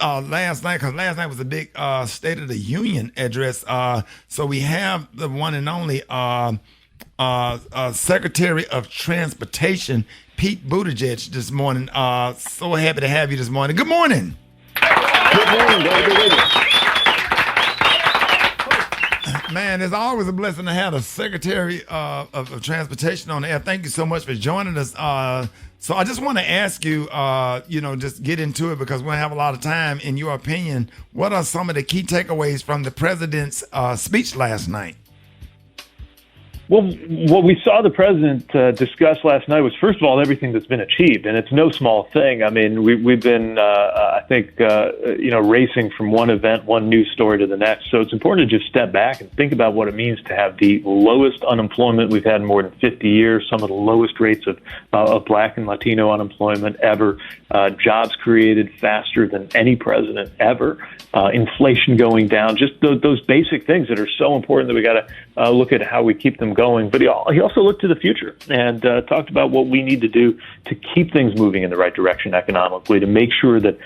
last night, because last night was a big State of the Union address. So we have the one and only Secretary of Transportation, Pete Buttigieg, this morning. So happy to have you this morning. Good morning. Good morning, David. Man, it's always a blessing to have the Secretary of Transportation on the air. Thank you so much for joining us. So I just want to ask you, just get into it because we don't have a lot of time. In your opinion, what are some of the key takeaways from the president's speech last night? Well, what we saw the president discuss last night was, first of all, everything that's been achieved, and it's no small thing. I mean, we've been, racing from one event, one news story to the next. So it's important to just step back and think about what it means to have the lowest unemployment we've had in more than 50 years, some of the lowest rates of Black and Latino unemployment ever, jobs created faster than any president ever, inflation going down, just those basic things that are so important that we got to look at how we keep them going. But he also looked to the future and talked about what we need to do to keep things moving in the right direction economically, to make sure that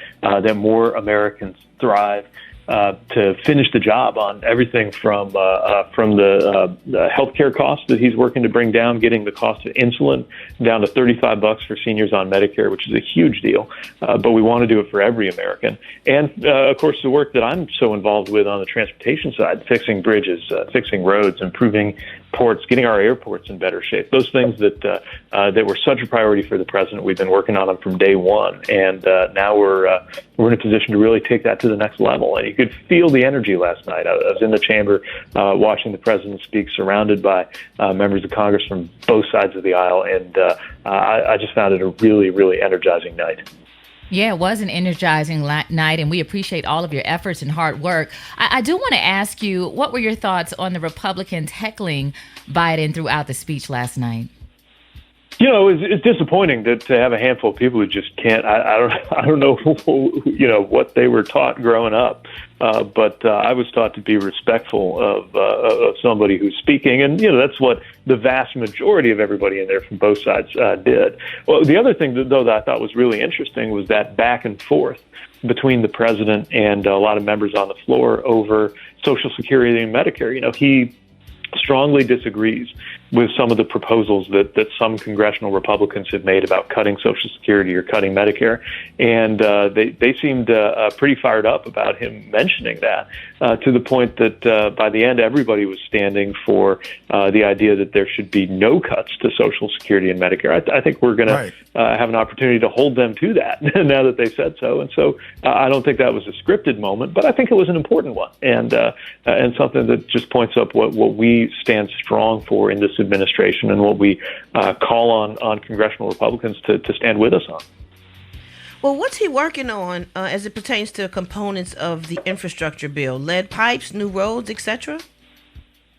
more Americans thrive, to finish the job on everything from the healthcare costs that he's working to bring down, getting the cost of insulin down to $35 for seniors on Medicare, which is a huge deal. But we want to do it for every American. And, of course, the work that I'm so involved with on the transportation side, fixing bridges, fixing roads, improving ports, getting our airports in better shape. Those things that were such a priority for the president. We've been working on them from day one, and now we're in a position to really take that to the next level. And you could feel the energy last night. I was in the chamber watching the president speak, surrounded by members of Congress from both sides of the aisle, and I just found it a really, really energizing night. Yeah, it was an energizing night, and we appreciate all of your efforts and hard work. I do want to ask you, what were your thoughts on the Republicans heckling Biden throughout the speech last night? You know, it's disappointing to have a handful of people who just can't. I don't know, what they were taught growing up, but I was taught to be respectful of somebody who's speaking, and that's what the vast majority of everybody in there from both sides did. Well, the other thing though that I thought was really interesting was that back and forth between the president and a lot of members on the floor over Social Security and Medicare. He strongly disagrees with some of the proposals that some congressional Republicans have made about cutting Social Security or cutting Medicare. And they seemed pretty fired up about him mentioning that, to the point that by the end, everybody was standing for the idea that there should be no cuts to Social Security and Medicare. I think we're going to have an opportunity to hold them to that now that they said so. And so I don't think that was a scripted moment, but I think it was an important one, and something that just points up what we stand strong for in this administration and what we call on congressional Republicans to stand with us on. Well, what's he working on as it pertains to components of the infrastructure bill? Lead pipes, new roads, etc.?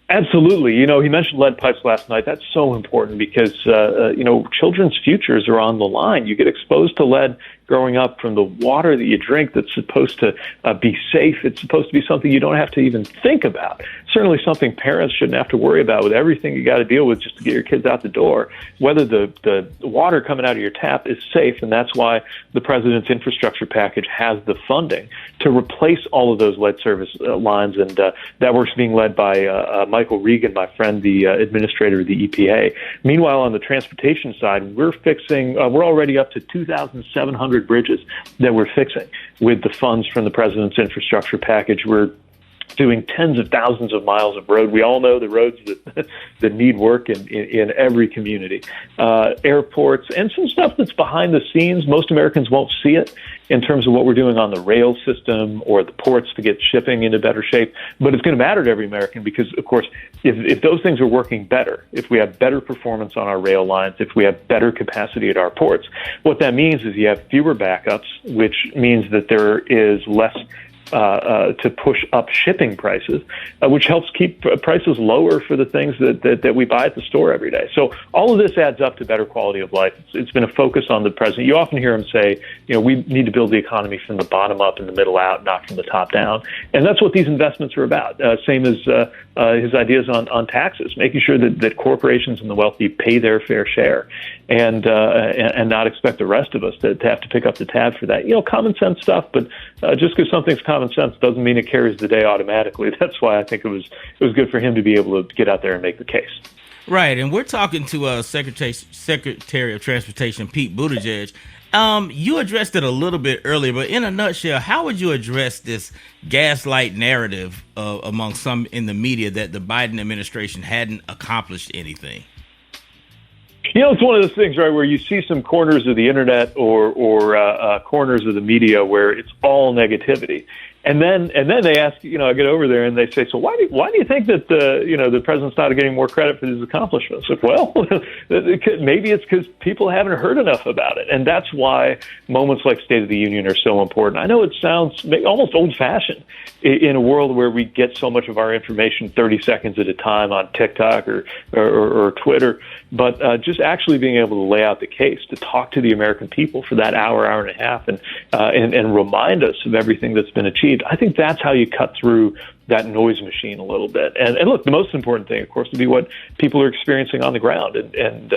Absolutely. He mentioned lead pipes last night. That's so important because, children's futures are on the line. You get exposed to lead growing up from the water that you drink that's supposed to be safe. It's supposed to be something you don't have to even think about. Certainly something parents shouldn't have to worry about with everything you got to deal with just to get your kids out the door, whether the water coming out of your tap is safe. And that's why the president's infrastructure package has the funding to replace all of those lead service lines. And that work's being led by Michael Regan, my friend, the administrator of the EPA. Meanwhile, on the transportation side, we're already up to 2,700 bridges that we're fixing with the funds from the president's infrastructure package. We're doing tens of thousands of miles of road. We all know the roads that need work in every community. Airports and some stuff that's behind the scenes. Most Americans won't see it in terms of what we're doing on the rail system or the ports to get shipping into better shape. But it's going to matter to every American because, of course, if those things are working better, if we have better performance on our rail lines, if we have better capacity at our ports, what that means is you have fewer backups, which means that there is less to push up shipping prices, which helps keep prices lower for the things that we buy at the store every day. So all of this adds up to better quality of life. It's been a focus on the president. You often hear him say, we need to build the economy from the bottom up and the middle out, not from the top down. And that's what these investments are about. Same as his ideas on taxes, making sure that corporations and the wealthy pay their fair share and not expect the rest of us to have to pick up the tab for that. Common sense stuff, but just because something's common sense doesn't mean it carries the day automatically. That's why I think it was good for him to be able to get out there and make the case. Right, and we're talking to Secretary of Transportation Pete Buttigieg. You addressed it a little bit earlier, but in a nutshell, how would you address this gaslight narrative among some in the media that the Biden administration hadn't accomplished anything? It's one of those things, right, where you see some corners of the internet or corners of the media where it's all negativity. And then they ask, I get over there and they say, so why do you think that the president's not getting more credit for these accomplishments? Like, well, maybe it's because people haven't heard enough about it, and that's why moments like State of the Union are so important. I know it sounds almost old-fashioned in a world where we get so much of our information 30 seconds at a time on TikTok or Twitter, but just actually being able to lay out the case, to talk to the American people for that hour and a half, and remind us of everything that's been achieved. I think that's how you cut through that noise machine a little bit. And look, the most important thing, of course, would be what people are experiencing on the ground, and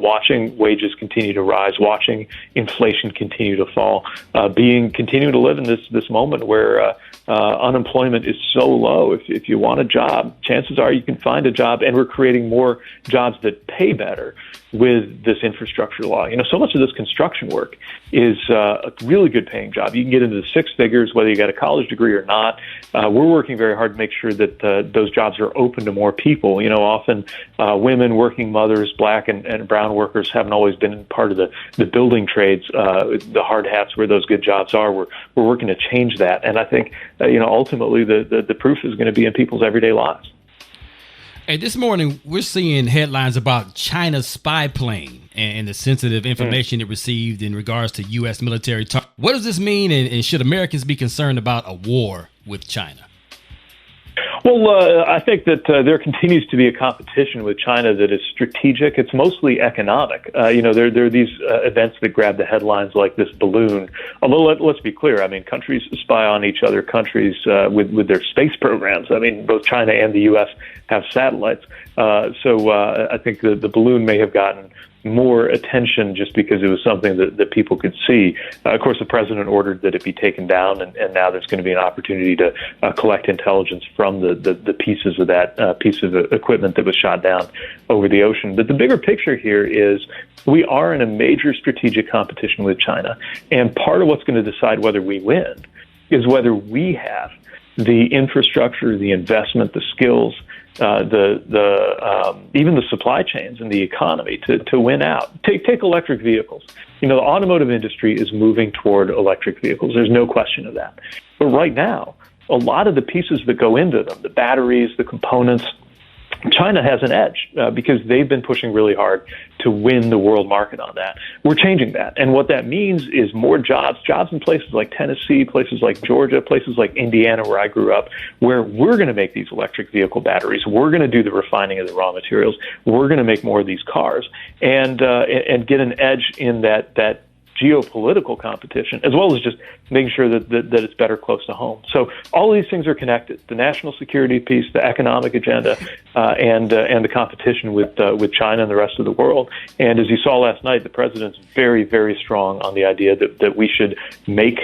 watching wages continue to rise, watching inflation continue to fall, continuing to live in this moment where unemployment is so low. If you want a job, chances are you can find a job, and we're creating more jobs that pay better with this infrastructure law. So much of this construction work is a really good paying job. You can get into the six figures, whether you got a college degree or not. We're working very hard to make sure that those jobs are open to more people. Often women, working mothers, black and brown workers haven't always been part of the building trades, the hard hats where those good jobs are. We're working to change that. And I think, ultimately the proof is going to be in people's everyday lives. Hey, this morning, we're seeing headlines about China's spy plane and the sensitive information it received in regards to U.S. military. What does this mean, and should Americans be concerned about a war with China? Well, I think that there continues to be a competition with China that is strategic. It's mostly economic. There are these events that grab the headlines, like this balloon. Although let's be clear, countries spy on each other. Countries with their space programs. Both China and the U.S. have satellites. So I think the balloon may have gotten more attention just because it was something that people could see. Of course, the president ordered that it be taken down, and now there's going to be an opportunity to collect intelligence from the pieces of that piece of equipment that was shot down over the ocean. But the bigger picture here is we are in a major strategic competition with China, and part of what's going to decide whether we win is whether we have the infrastructure, the investment, the skills, even the supply chains and the economy to win out. Take electric vehicles. The automotive industry is moving toward electric vehicles. There's no question of that. But right now, a lot of the pieces that go into them, the batteries, the components, China has an edge because they've been pushing really hard to win the world market on that. We're changing that. And what that means is more jobs in places like Tennessee, places like Georgia, places like Indiana, where I grew up, where we're going to make these electric vehicle batteries. We're going to do the refining of the raw materials. We're going to make more of these cars and get an edge in that geopolitical competition, as well as just making sure that it's better close to home. So all of these things are connected: the national security piece, the economic agenda, and the competition with China and the rest of the world. And as you saw last night, the president's very, very strong on the idea that we should make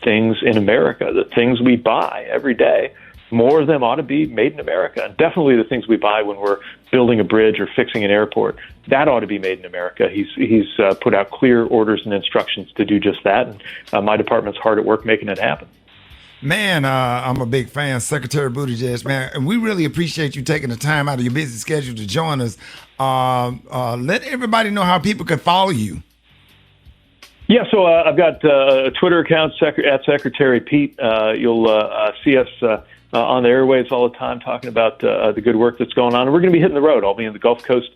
things in America, the things we buy every day. More of them ought to be made in America. And definitely the things we buy when we're building a bridge or fixing an airport, that ought to be made in America. He's put out clear orders and instructions to do just that. And my department's hard at work making it happen. Man, I'm a big fan, Secretary Buttigieg, man. And we really appreciate you taking the time out of your busy schedule to join us. Let everybody know how people can follow you. Yeah, so I've got a Twitter account, at Secretary Pete. You'll see us on the airwaves all the time talking about the good work that's going on. And we're going to be hitting the road. I'll be in the Gulf Coast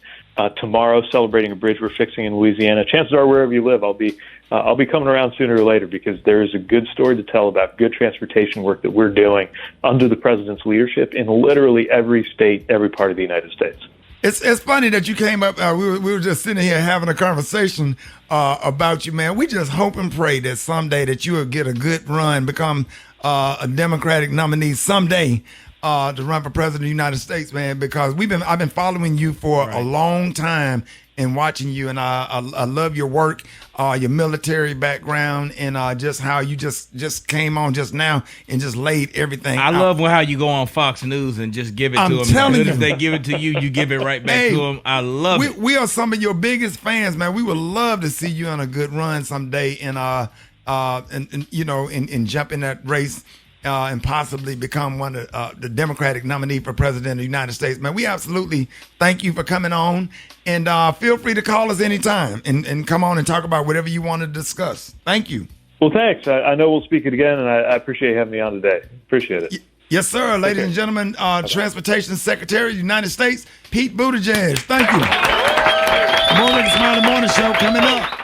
tomorrow celebrating a bridge we're fixing in Louisiana. Chances are, wherever you live, I'll be I'll be coming around sooner or later because there is a good story to tell about good transportation work that we're doing under the president's leadership in literally every state, every part of the United States. It's funny that you came up. We were just sitting here having a conversation about you, man. We just hope and pray that someday that you will get a good run, become a Democratic nominee someday to run for president of the United States, man. Because I've been following you for a long time and watching you, and I love your work, your military background, and just how you just came on just now and just laid everything. I love how you go on Fox News and just give it to them. As soon as they give it to you, you give it right back to them. I love it. We are some of your biggest fans, man. We would love to see you on a good run someday, and you know, and jump in that race. And possibly become one of the Democratic nominee for president of the United States. Man, we absolutely thank you for coming on. And feel free to call us anytime and come on and talk about whatever you want to discuss. Thank you. Well, thanks. I know we'll speak it again, and I appreciate having me on today. Appreciate it. Yes, sir. Ladies and gentlemen, Transportation Secretary of the United States, Pete Buttigieg. Thank you. More of the Smiley Morning Show coming up.